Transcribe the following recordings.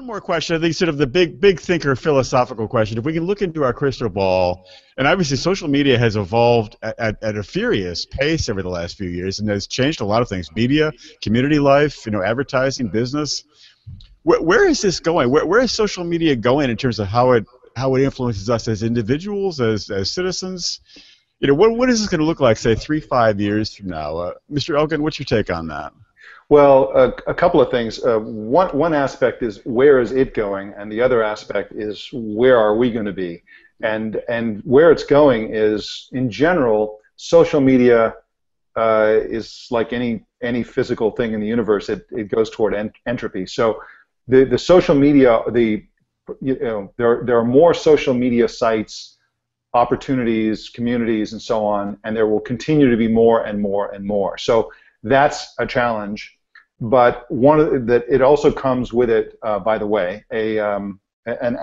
one more question. I think sort of the big thinker philosophical question. If we can look into our crystal ball, and obviously social media has evolved at a furious pace over the last few years, and has changed a lot of things: media, community life, advertising, business. Where is this going? Where is social media going in terms of how it influences us as individuals, as citizens? What is this going to look like, say, 3-5 years from now? Mr. Elgin, what's your take on that? Well, a couple of things. One aspect is where is it going, and the other aspect is where are we going to be? And where it's going is, in general, social media is like any physical thing in the universe. It goes toward entropy. So the social media, there are more social media sites, opportunities, communities, and so on, and there will continue to be more and more and more. So that's a challenge. But that it also comes with it, by the way, an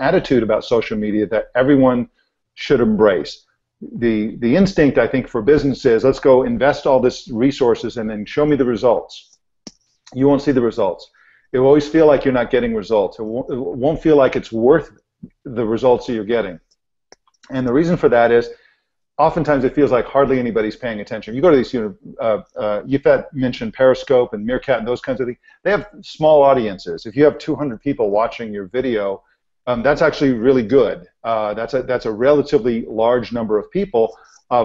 attitude about social media that everyone should embrace. The instinct, I think, for business is, let's go invest all this resources and then show me the results. You won't see the results. It will always feel like you're not getting results. It won't feel like it's worth the results that you're getting. And the reason for that is, oftentimes it feels like hardly anybody's paying attention. You go to these, Yvette mentioned Periscope and Meerkat and those kinds of things. They have small audiences. If you have 200 people watching your video, that's actually really good. That's a relatively large number of people.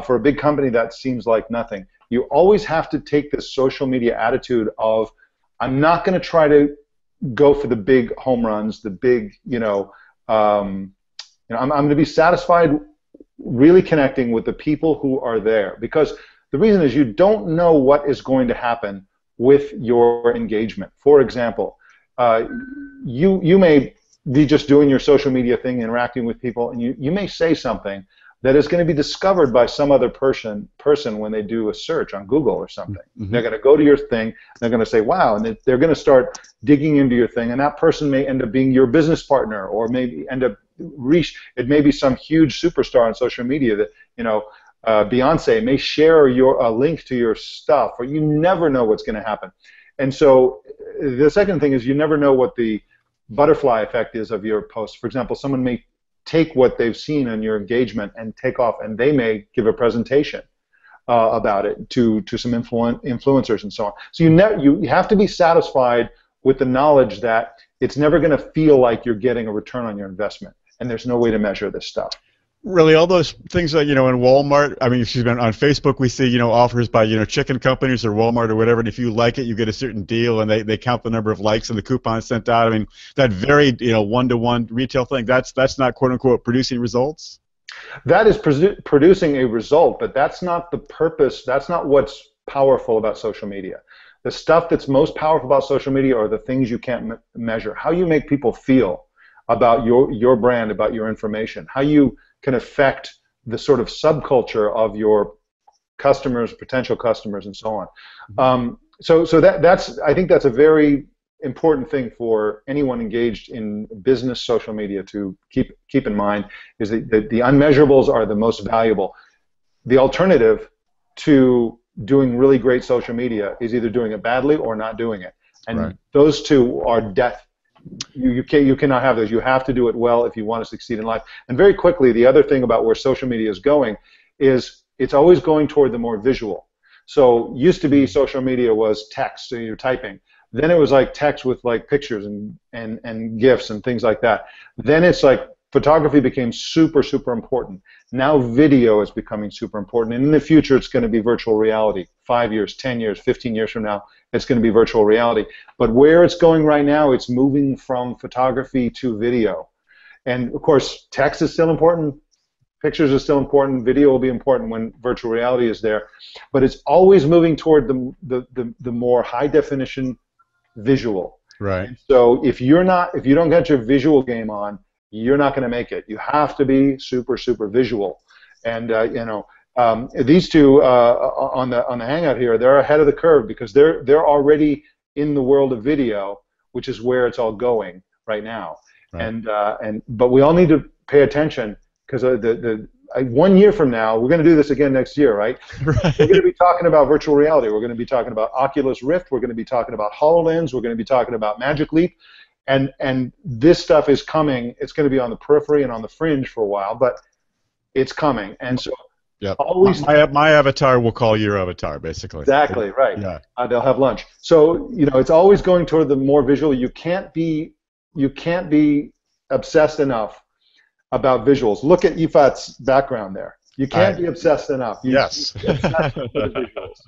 For a big company, that seems like nothing. You always have to take this social media attitude of, I'm not going to try to go for the big home runs, the big, I'm going to be satisfied really connecting with the people who are there, because the reason is you don't know what is going to happen with your engagement. For example, you may be just doing your social media thing, interacting with people, and you may say something that is going to be discovered by some other person when they do a search on Google or something. Mm-hmm. They're going to go to your thing, they're going to say, wow, and they're going to start digging into your thing, and that person may end up being your business partner, or maybe end up it may be some huge superstar on social media that, Beyonce may share a link to your stuff, or you never know what's going to happen. And so the second thing is, you never know what the butterfly effect is of your post. For example, someone may take what they've seen on your engagement and take off, and they may give a presentation about it to some influencers and so on. So you have to be satisfied with the knowledge that it's never going to feel like you're getting a return on your investment, and there's no way to measure this stuff. Really, all those things that, in Walmart, I mean, on Facebook we see, offers by, chicken companies or Walmart or whatever, and if you like it, you get a certain deal, and they count the number of likes and the coupons sent out. I mean, that very, one-to-one retail thing, that's not, quote-unquote, producing results? That is producing a result, but that's not the purpose. That's not what's powerful about social media. The stuff that's most powerful about social media are the things you can't measure. How you make people feel about your brand, about your information, how you can affect the sort of subculture of your customers, potential customers, and so on. So I think that's a very important thing for anyone engaged in business social media to keep in mind, is that the unmeasurables are the most valuable. The alternative to doing really great social media is either doing it badly or not doing it, and those two are death. You cannot have those. You have to do it well if you want to succeed in life. And very quickly, the other thing about where social media is going is it's always going toward the more visual. So used to be social media was text, so you're typing. Then it was like text with like pictures and GIFs and things like that. Then it's like photography became super, super important. Now video is becoming super important. And in the future, it's going to be virtual reality. 5 years, 10 years, 15 years from now, it's going to be virtual reality. But where it's going right now, it's moving from photography to video. And of course, text is still important. Pictures are still important. Video will be important when virtual reality is there. But it's always moving toward the more high definition visual. Right. And so if you don't get your visual game on, you're not going to make it. You have to be super, super visual. And these two on the Hangout here, they're ahead of the curve because they're already in the world of video, which is where it's all going right now. Right. But we all need to pay attention, because 1 year from now, we're going to do this again next year, right? Right. We're going to be talking about virtual reality. We're going to be talking about Oculus Rift. We're going to be talking about HoloLens. We're going to be talking about Magic Leap. And this stuff is coming. It's going to be on the periphery and on the fringe for a while, but it's coming. And so Yep. always My avatar will call your avatar, basically. exactly right. Yeah. They'll have lunch. So it's always going toward the more visual. You can't be obsessed enough about visuals. Look at Ifat's background there. You can't be obsessed enough. Yes. Obsessed with the visuals.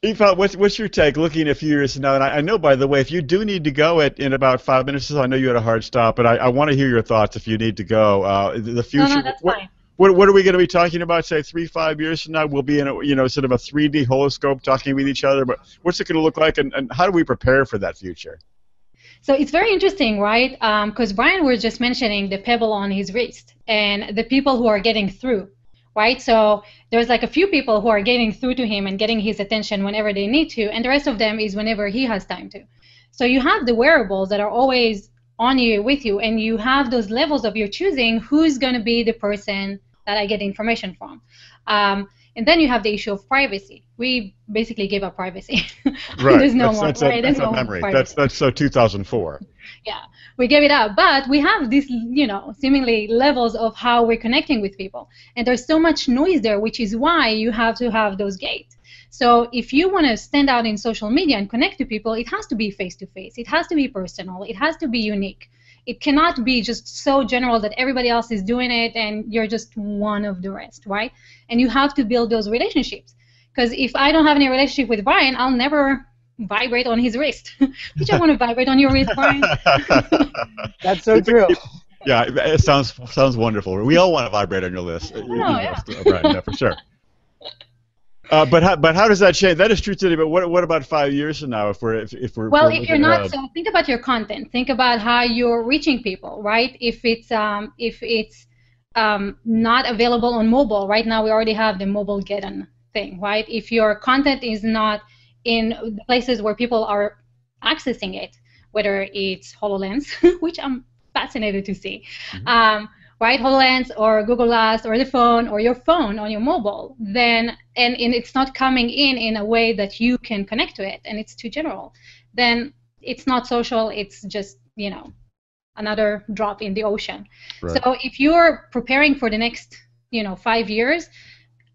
Ifat, what's your take looking a few years from now? And I know, by the way, if you do need to go in about 5 minutes, I know you had a hard stop, but I want to hear your thoughts if you need to go. The future. No, that's fine. What are we going to be talking about, say, 3-5 years from now? We'll be in a sort of a 3D holoscope talking with each other, but what's it going to look like, and how do we prepare for that future? So it's very interesting, right? Because Brian was just mentioning the pebble on his wrist and the people who are getting through, right? So there's like a few people who are getting through to him and getting his attention whenever they need to, and the rest of them is whenever he has time to. So you have the wearables that are always on you, with you, and you have those levels of your choosing who's going to be the person that I get information from. And then you have the issue of privacy. We basically gave up privacy. Right. There's no more. Right? There's no memory. Privacy. That's so 2004. Yeah, we gave it up, but we have these, seemingly levels of how we're connecting with people, and there's so much noise there, which is why you have to have those gates. So if you want to stand out in social media and connect to people, it has to be face-to-face. It has to be personal. It has to be unique. It cannot be just so general that everybody else is doing it and you're just one of the rest, right? And you have to build those relationships. Because if I don't have any relationship with Brian, I'll never vibrate on his wrist. Which I want to vibrate on your wrist, Brian. That's so true. Yeah, it sounds wonderful. We all want to vibrate on your list. Yeah. Right, yeah, for sure. But how does that change? That is true today. But what about 5 years from now? If we're well, if you're not, so think about your content. Think about how you're reaching people, right? If it's not available on mobile, right now we already have the mobile get-on thing, right? If your content is not in places where people are accessing it, whether it's HoloLens, which I'm fascinated to see. Mm-hmm. Right, HoloLens or Google Glass or the phone or your phone on your mobile, then and it's not coming in a way that you can connect to it, and it's too general, then it's not social. It's just another drop in the ocean. Right. So if you're preparing for the next 5 years,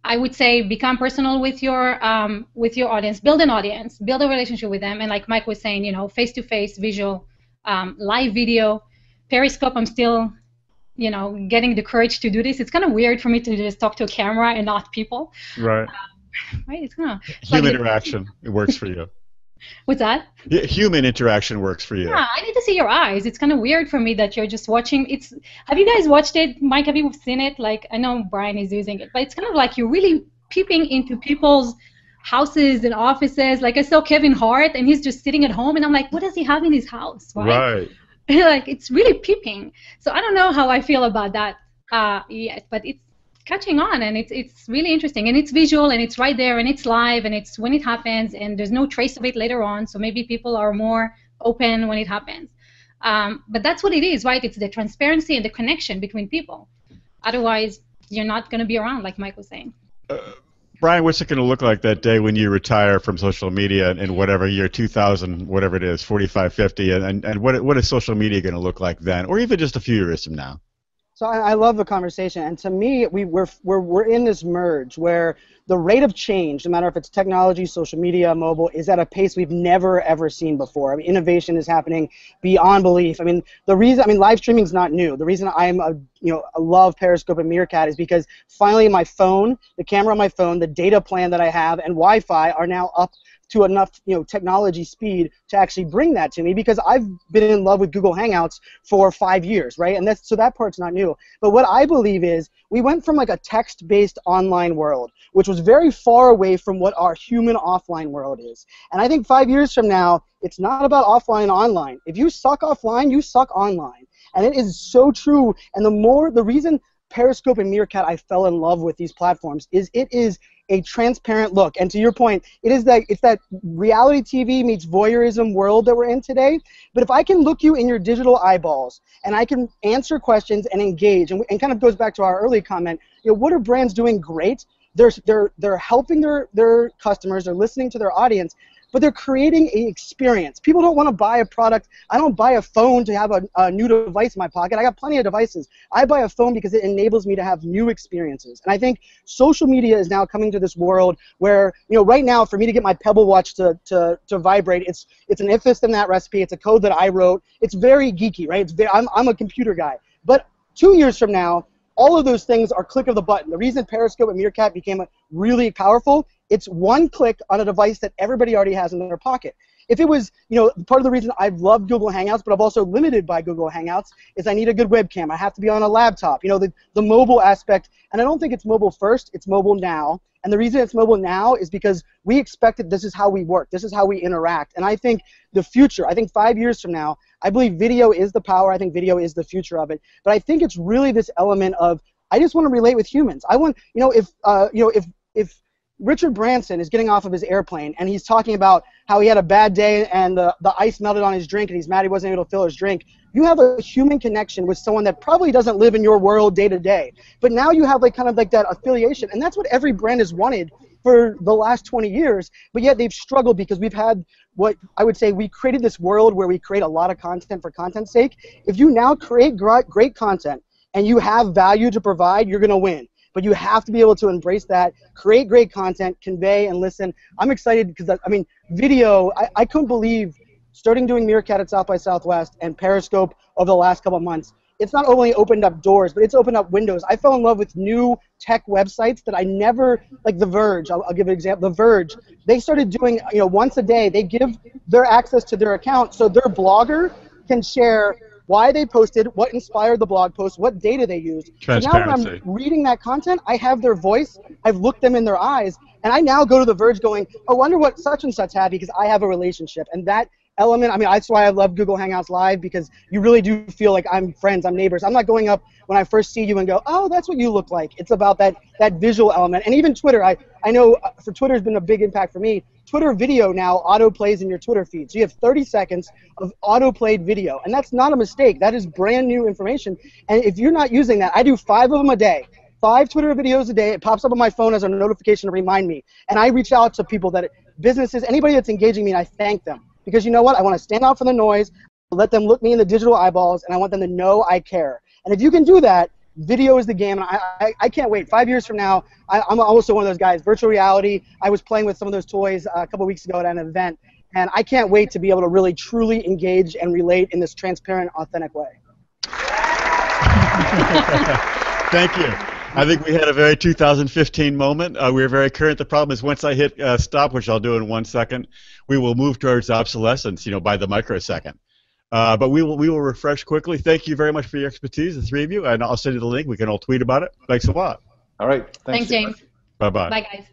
I would say become personal with your audience, build an audience, build a relationship with them, and like Mike was saying, face-to-face, visual, live video, Periscope. I'm still getting the courage to do this. It's kind of weird for me to just talk to a camera and not people. Right. Right. It's kind of human interaction. It works for you. What's that? Yeah, human interaction works for you. Yeah, I need to see your eyes. It's kind of weird for me that you're just watching. Have you guys watched it? Mike, have you seen it? Like, I know Brian is using it, but it's kind of like you're really peeping into people's houses and offices. Like I saw Kevin Hart, and he's just sitting at home, and I'm like, what does he have in his house? Right. Like it's really peeping. So I don't know how I feel about that yet, but it's catching on, and it's really interesting, and it's visual, and it's right there, and it's live, and it's when it happens, and there's no trace of it later on. So maybe people are more open when it happens. But that's what it is, right? It's the transparency and the connection between people. Otherwise, you're not going to be around, like Mike was saying. Brian, what's it going to look like that day when you retire from social media in whatever year, 2000, whatever it is, 45, 50, and what is social media going to look like then, or even just a few years from now? So I love the conversation, and to me, we're in this merge where the rate of change, no matter if it's technology, social media, mobile, is at a pace we've never ever seen before. I mean, innovation is happening beyond belief. I mean, live streaming is not new. The reason I love Periscope and Meerkat is because finally my phone, the camera on my phone, the data plan that I have, and Wi-Fi are now up to enough technology speed to actually bring that to me, because I've been in love with Google Hangouts for 5 years, right? And so that part's not new. But what I believe is we went from like a text-based online world, which was very far away from what our human offline world is. And I think 5 years from now, it's not about offline and online. If you suck offline, you suck online. And it is so true. And the reason Periscope and Meerkat, I fell in love with these platforms, is it is a transparent look. And to your point, it's that reality TV meets voyeurism world that we're in today. But if I can look you in your digital eyeballs and I can answer questions and engage, and kind of goes back to our early comment, what are brands doing great? They're helping their customers, they're listening to their audience, but they're creating an experience. People don't want to buy a product. I don't buy a phone to have a new device in my pocket. I got plenty of devices. I buy a phone because it enables me to have new experiences. And I think social media is now coming to this world where, right now, for me to get my Pebble Watch to vibrate, it's an if this then that recipe. It's a code that I wrote. It's very geeky, right? I'm a computer guy. But 2 years from now, all of those things are click of the button. The reason Periscope and Meerkat became really powerful, it's one click on a device that everybody already has in their pocket. If it was, part of the reason I've loved Google Hangouts, but I'm also limited by Google Hangouts, is I need a good webcam. I have to be on a laptop. The mobile aspect, and I don't think it's mobile first, it's mobile now. And the reason it's mobile now is because we expected this is how we work. This is how we interact. And I think the future, I think 5 years from now, I believe video is the power. I think video is the future of it. But I think it's really this element of, I just want to relate with humans. I want, if Richard Branson is getting off of his airplane and he's talking about how he had a bad day and the ice melted on his drink and he's mad he wasn't able to fill his drink, you have a human connection with someone that probably doesn't live in your world day to day. But now you have kind of that affiliation, and that's what every brand has wanted for the last 20 years, but yet they've struggled because we've had what I would say we created this world where we create a lot of content for content's sake. If you now create great content and you have value to provide, you're going to win. But you have to be able to embrace that, create great content, convey, and listen. I'm excited because, video, I couldn't believe starting doing Meerkat at South by Southwest and Periscope over the last couple of months. It's not only opened up doors, but it's opened up windows. I fell in love with new tech websites that I never, like The Verge, I'll give an example. The Verge, they started doing, once a day, they give their access to their account so their blogger can share why they posted, what inspired the blog post, what data they used. So now when I'm reading that content, I have their voice, I've looked them in their eyes, and I now go to The Verge going, I wonder what such and such had because I have a relationship. And that element, that's why I love Google Hangouts Live, because you really do feel like I'm friends, I'm neighbors. I'm not going up when I first see you and go, oh, that's what you look like. It's about that visual element. And even Twitter, I know for Twitter has been a big impact for me. Twitter video now auto-plays in your Twitter feed. So you have 30 seconds of auto-played video. And that's not a mistake. That is brand new information. And if you're not using that, I do 5 of them a day. 5 Twitter videos a day. It pops up on my phone as a notification to remind me. And I reach out to people, businesses, anybody that's engaging me, and I thank them. Because you know what? I want to stand out from the noise, let them look me in the digital eyeballs, and I want them to know I care. And if you can do that, video is the game. And I can't wait. 5 years from now, I'm also one of those guys. Virtual reality, I was playing with some of those toys a couple weeks ago at an event, and I can't wait to be able to really, truly engage and relate in this transparent, authentic way. Thank you. I think we had a very 2015 moment. We were very current. The problem is once I hit stop, which I'll do in 1 second, we will move towards obsolescence, by the microsecond. But we will refresh quickly. Thank you very much for your expertise, the 3 of you, and I'll send you the link. We can all tweet about it. Thanks a lot. All right. Thanks James. Bye-bye. Bye, guys.